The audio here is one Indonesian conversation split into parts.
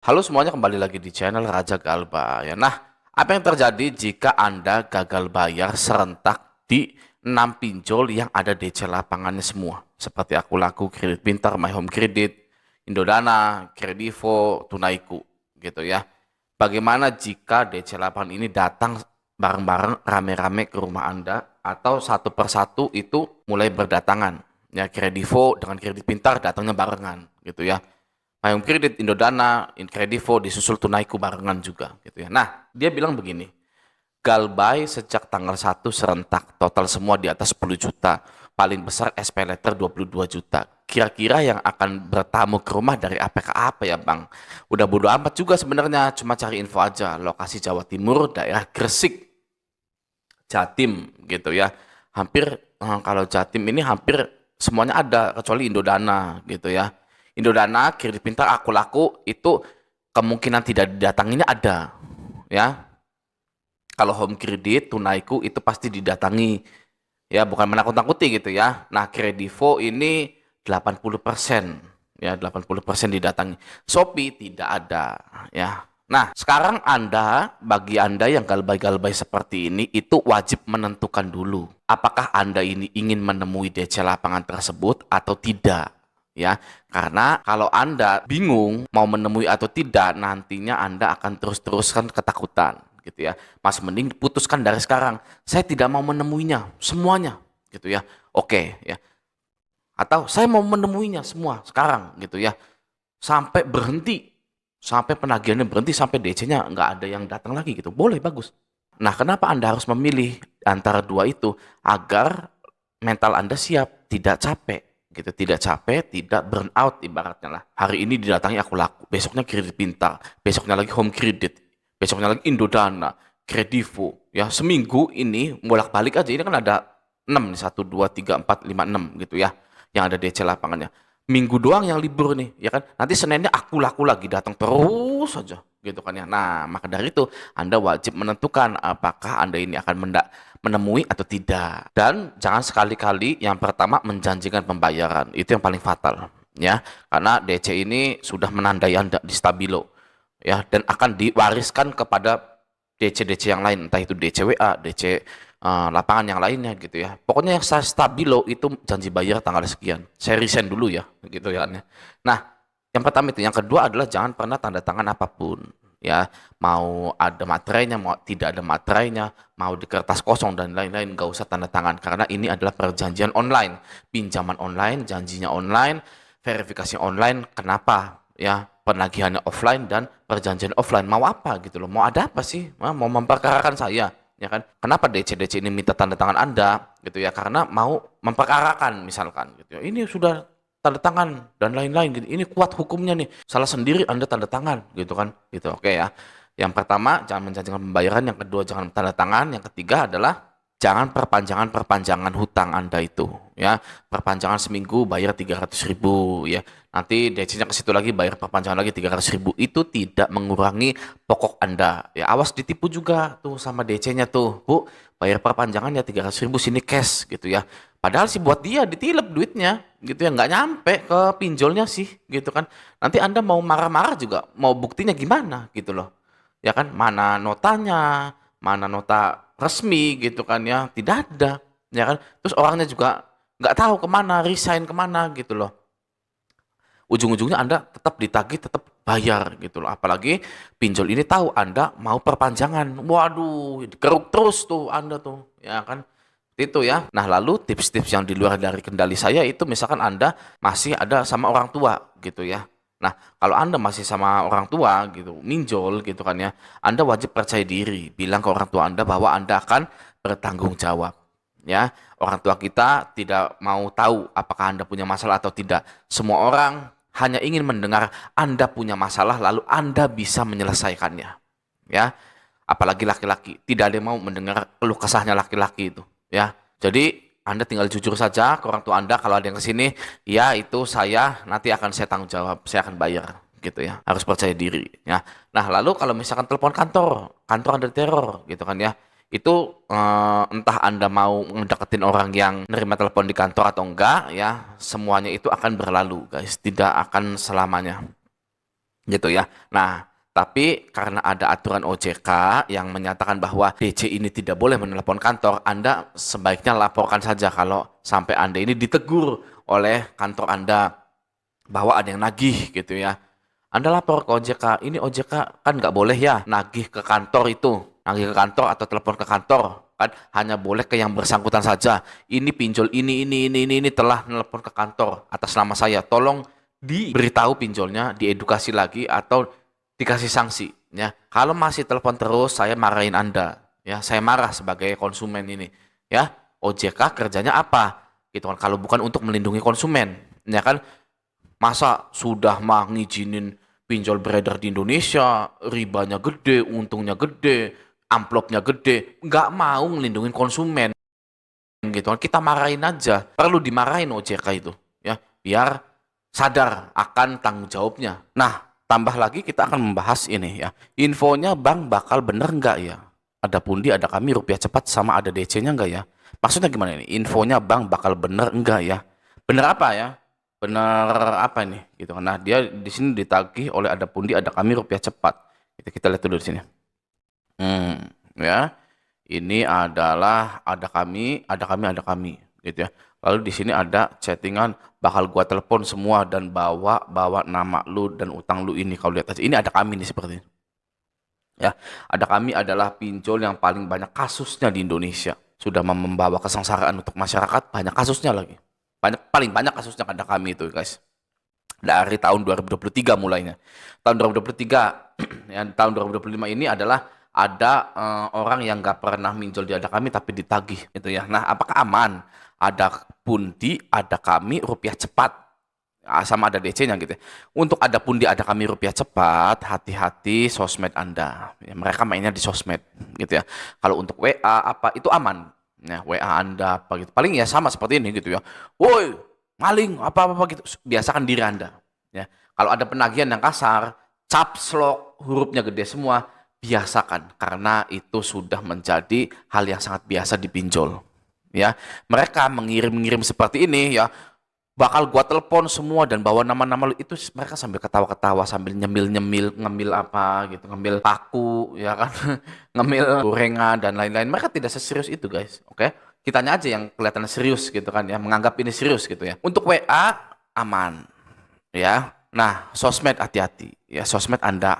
Halo semuanya, kembali lagi di channel Raja Galba ya. Nah, apa yang terjadi jika Anda gagal bayar serentak di 6 pinjol yang ada DC lapangannya semua? Seperti Aku Laku, Kredit Pintar, My Home Credit, Indodana, Kredivo, Tunaiku gitu ya. Bagaimana jika DC lapangan ini datang bareng-bareng rame-rame ke rumah Anda atau satu persatu itu mulai berdatangan? Ya, Kredivo dengan Kredit Pintar datangnya barengan gitu ya. Payung Kredit, Indodana, Inkredivo, disusul Tunaiku barengan juga gitu ya. Nah, dia bilang begini, Galbay sejak tanggal 1 serentak, total semua di atas 10 juta. Paling besar SP Letter 22 juta. Kira-kira yang akan bertamu ke rumah dari APK apa ya Bang? Udah bodo amat juga sebenarnya, cuma cari info aja. Lokasi Jawa Timur, daerah Gresik, Jatim gitu ya. Hampir kalau Jatim ini hampir semuanya ada kecuali Indodana gitu ya. Indodana, Kredit Pintar, Aku Laku itu kemungkinan tidak didatanginya ada ya. Kalau Home Kredit, Tunaiku itu pasti didatangi ya, bukan menakut-nakuti gitu ya. Nah, Kredivo ini 80% ya, 80% didatangi. Shopee tidak ada ya. Nah, sekarang bagi Anda yang galbay-galbay seperti ini, itu wajib menentukan dulu. Apakah Anda ini ingin menemui DC lapangan tersebut atau tidak? Ya, karena kalau Anda bingung mau menemui atau tidak, nantinya Anda akan terus-terusan ketakutan gitu ya. Mas mending putuskan dari sekarang. Saya tidak mau menemuinya semuanya gitu ya. Oke ya. Atau saya mau menemuinya semua sekarang gitu ya. Sampai berhenti, sampai penagihannya berhenti, sampai DC-nya nggak ada yang datang lagi gitu. Boleh, bagus. Nah, kenapa Anda harus memilih antara dua itu? Agar mental Anda siap, tidak capek gitu, tidak capek, tidak burn out ibaratnya lah. Hari ini didatangi Aku Laku, besoknya Kredit Pintar, besoknya lagi Home Credit, besoknya lagi Indodana, Kredivo. Ya, seminggu ini bolak-balik aja, ini kan ada 6 nih, 1 2 3 4 5 6 gitu ya, yang ada DC lapangannya. Minggu doang yang libur nih, ya kan? Nanti Seninnya Aku Laku lagi datang terus saja gitu kan ya. Nah, maka dari itu Anda wajib menentukan apakah Anda ini akan menemui atau tidak. Dan jangan sekali-kali yang pertama menjanjikan pembayaran. Itu yang paling fatal ya. Karena DC ini sudah menandai Anda di stabilo ya, dan akan diwariskan kepada DC-DC yang lain, entah itu DC WA, DC lapangan yang lainnya gitu ya. Pokoknya yang saya stabilo itu janji bayar tanggal sekian. Saya resign dulu ya, gitu ya. Nah, yang pertama itu. Yang kedua adalah jangan pernah tanda tangan apapun. Ya, mau ada materainya, mau tidak ada materainya, mau di kertas kosong dan lain-lain, nggak usah tanda tangan. Karena ini adalah perjanjian online. Pinjaman online, janjinya online, verifikasi online. Kenapa? Ya, penagihannya offline dan perjanjian offline. Mau apa gitu loh? Mau ada apa sih? Mau memperkarakan saya? Ya kan? Kenapa DC-DC ini minta tanda tangan Anda gitu ya? Karena mau memperkarakan misalkan gitu ya. Ini sudah tanda tangan dan lain-lain gitu. Ini kuat hukumnya nih. Salah sendiri Anda tanda tangan gitu kan. Gitu. Oke ya. Yang pertama jangan menjanjikan pembayaran, yang kedua jangan tanda tangan, yang ketiga adalah jangan perpanjangan hutang Anda itu ya. Perpanjangan seminggu bayar 300.000 ya. Nanti DC-nya ke situ lagi bayar perpanjangan lagi 300.000. Itu tidak mengurangi pokok Anda. Ya, awas ditipu juga tuh sama DC-nya tuh. Bu, bayar perpanjangan ya 300.000, sini cash gitu ya. Padahal sih buat dia ditilep duitnya gitu ya, nggak nyampe ke pinjolnya sih gitu kan. Nanti Anda mau marah-marah juga, mau buktinya gimana gitu loh. Ya kan, mana notanya, mana nota resmi gitu kan ya, tidak ada. Ya kan, terus orangnya juga nggak tahu kemana, resign kemana gitu loh. Ujung-ujungnya Anda tetap ditagih, tetap bayar gitu loh. Apalagi pinjol ini tahu Anda mau perpanjangan. Waduh, dikeruk terus tuh Anda tuh, ya kan? Itu ya. Nah, lalu tips-tips yang di luar dari kendali saya itu misalkan Anda masih ada sama orang tua gitu ya. Nah, kalau Anda masih sama orang tua gitu, minjol gitu kan ya, Anda wajib percaya diri, bilang ke orang tua Anda bahwa Anda akan bertanggung jawab. Ya, orang tua kita tidak mau tahu apakah Anda punya masalah atau tidak. Semua orang hanya ingin mendengar Anda punya masalah lalu Anda bisa menyelesaikannya. Ya, apalagi laki-laki, tidak ada yang mau mendengar keluh kesahnya laki-laki itu ya. Jadi Anda tinggal jujur saja ke orang tua Anda, kalau ada yang ke sini, ya itu saya nanti akan saya tanggung jawab, saya akan bayar gitu ya. Harus percaya diri ya. Nah, lalu kalau misalkan telepon kantor, kantor Anda teror gitu kan ya. Itu entah Anda mau ngedeketin orang yang nerima telepon di kantor atau enggak ya, semuanya itu akan berlalu guys, tidak akan selamanya. gitu ya. Nah, tapi karena ada aturan OJK yang menyatakan bahwa DC ini tidak boleh menelepon kantor, Anda sebaiknya laporkan saja kalau sampai Anda ini ditegur oleh kantor Anda bahwa ada yang nagih gitu ya. Anda lapor ke OJK, ini OJK kan nggak boleh ya nagih ke kantor itu, nagih ke kantor atau telepon ke kantor, kan hanya boleh ke yang bersangkutan saja. Ini pinjol ini telah telepon ke kantor atas nama saya, tolong diberitahu pinjolnya, diedukasi lagi atau dikasih sanksi. Ya, kalau masih telepon terus, saya marahin Anda. Ya, saya marah sebagai konsumen ini. Ya, OJK kerjanya apa? Gitu kan? Kalau bukan untuk melindungi konsumen, ya kan? Masa sudah mah ngizinin pinjol beredar di Indonesia, ribanya gede, untungnya gede, amplopnya gede, nggak mau ngelindungin konsumen gitu kan. Kita marahin aja, perlu dimarahin OJK itu, ya, biar sadar akan tanggung jawabnya. Nah, tambah lagi kita akan membahas ini ya, infonya bank bakal bener nggak ya? Ada pundi, ada kami, rupiah cepat, sama ada DC-nya nggak ya? Maksudnya gimana ini? Infonya bank bakal bener enggak ya? Bener apa ya? Bener apa ini? Gitu kan. Nah, dia di sini ditagih oleh ada pundi, ada kami, rupiah cepat. Kita lihat dulu di sini. Ya. Ini adalah ada kami, gitu ya. Lalu di sini ada chattingan bakal gua telepon semua dan bawa nama lu dan utang lu ini, kalau lihat aja. Ini ada kami nih seperti ini. Ya, ada kami adalah pinjol yang paling banyak kasusnya di Indonesia. Sudah membawa kesengsaraan untuk masyarakat, banyak kasusnya lagi. Paling banyak kasusnya ada kami itu, guys. Dari tahun 2023 mulainya. Tahun 2023, ya, tahun 2025 ini adalah ada orang yang nggak pernah minjol di ada kami tapi ditagih gitu ya. Nah, apakah aman? Ada pundi, ada kami, rupiah cepat. Sama ada DC-nya gitu ya. Untuk ada pundi, ada kami, rupiah cepat, hati-hati sosmed Anda. Ya, mereka mainnya di sosmed gitu ya. Kalau untuk WA apa itu aman. Nah, WA Anda apa gitu. Paling ya sama seperti ini gitu ya. Woi, maling apa-apa gitu. Biasakan diri Anda. Ya. Kalau ada penagihan yang kasar, caps lock, hurufnya gede semua, biasakan karena itu sudah menjadi hal yang sangat biasa di pinjol. Ya, mereka mengirim-ngirim seperti ini ya, bakal gua telepon semua dan bawa nama-nama lu itu, mereka sambil ketawa-ketawa sambil nyemil-nyemil, ngemil apa gitu, ngemil paku ya kan, ngemil gorengan dan lain-lain. Mereka tidak seserius itu, guys. Oke, kitanya aja yang kelihatan serius gitu kan ya, menganggap ini serius gitu ya. Untuk WA aman ya. Nah, sosmed hati-hati ya, sosmed Anda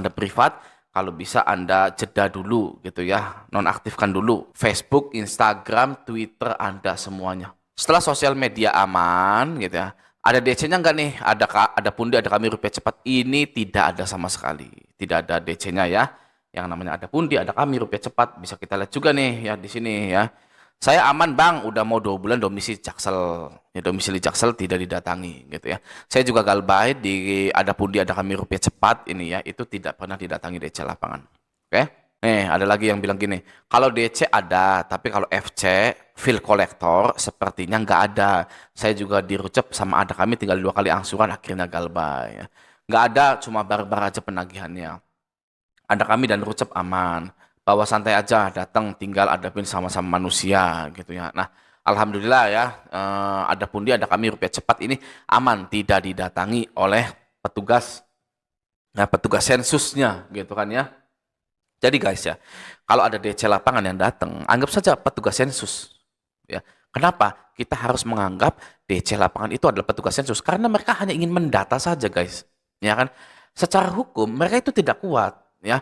privat. Kalau bisa Anda jeda dulu gitu ya, nonaktifkan dulu Facebook, Instagram, Twitter Anda semuanya. Setelah sosial media aman gitu ya, ada DC-nya enggak nih? Ada pundi, ada kami, rupiah cepat. Ini tidak ada sama sekali. Tidak ada DC-nya ya. Yang namanya ada pundi, ada kami, rupiah cepat. Bisa kita lihat juga nih ya di sini ya. Saya aman bang, udah mau 2 bulan domisili Jaksel. Ya, domisili Jaksel tidak didatangi gitu ya. Saya juga galbait di ada pundi, ada kami, rupiah cepat ini ya. Itu tidak pernah didatangi DC lapangan. Oke? Nih, ada lagi yang bilang gini, kalau DC ada, tapi kalau FC, feel collector, sepertinya nggak ada. Saya juga dirucep sama ada kami, tinggal 2 kali angsuran, akhirnya galbay. Ya. Nggak ada, cuma barbar aja penagihannya. Ada kami dan rucep aman. Bawa santai aja, datang tinggal adapin sama-sama manusia gitu ya. Nah, alhamdulillah ya, ada pundi, ada kami, rupiah cepat ini aman, tidak didatangi oleh petugas, ya, petugas sensusnya gitu kan ya. Jadi guys ya, kalau ada DC lapangan yang datang, anggap saja petugas sensus. Ya, kenapa? Kita harus menganggap DC lapangan itu adalah petugas sensus karena mereka hanya ingin mendata saja, guys. Ya kan? Secara hukum mereka itu tidak kuat, ya.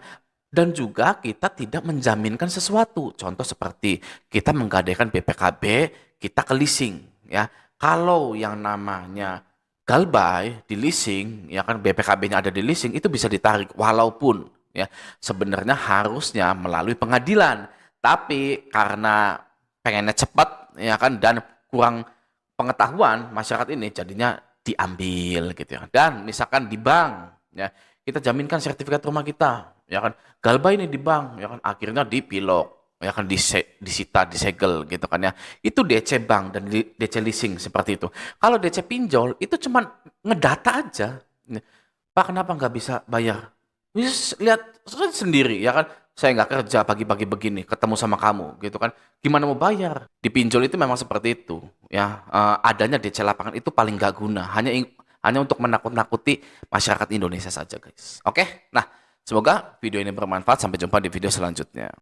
Dan juga kita tidak menjaminkan sesuatu. Contoh seperti kita menggadaikan BPKB, kita ke leasing, ya. Kalau yang namanya galbay di leasing, ya kan BPKB-nya ada di leasing, itu bisa ditarik walaupun ya sebenarnya harusnya melalui pengadilan, tapi karena pengennya cepat ya kan dan kurang pengetahuan masyarakat ini jadinya diambil gitu ya. Dan misalkan di bank ya, kita jaminkan sertifikat rumah kita ya kan, galbay ini di bank ya kan, akhirnya dipilok ya kan, disita, disegel gitu kan ya. Itu DC bank dan DC leasing seperti itu. Kalau DC pinjol itu cuman ngedata aja. Pak, kenapa nggak bisa bayar? Bisa lihat sendiri ya kan. Saya nggak kerja pagi-pagi begini, ketemu sama kamu gitu kan. Gimana mau bayar? Di pinjol itu memang seperti itu ya. Adanya DC lapangan itu paling nggak guna. hanya untuk menakut-nakuti masyarakat Indonesia saja guys. Oke, nah semoga video ini bermanfaat, sampai jumpa di video selanjutnya.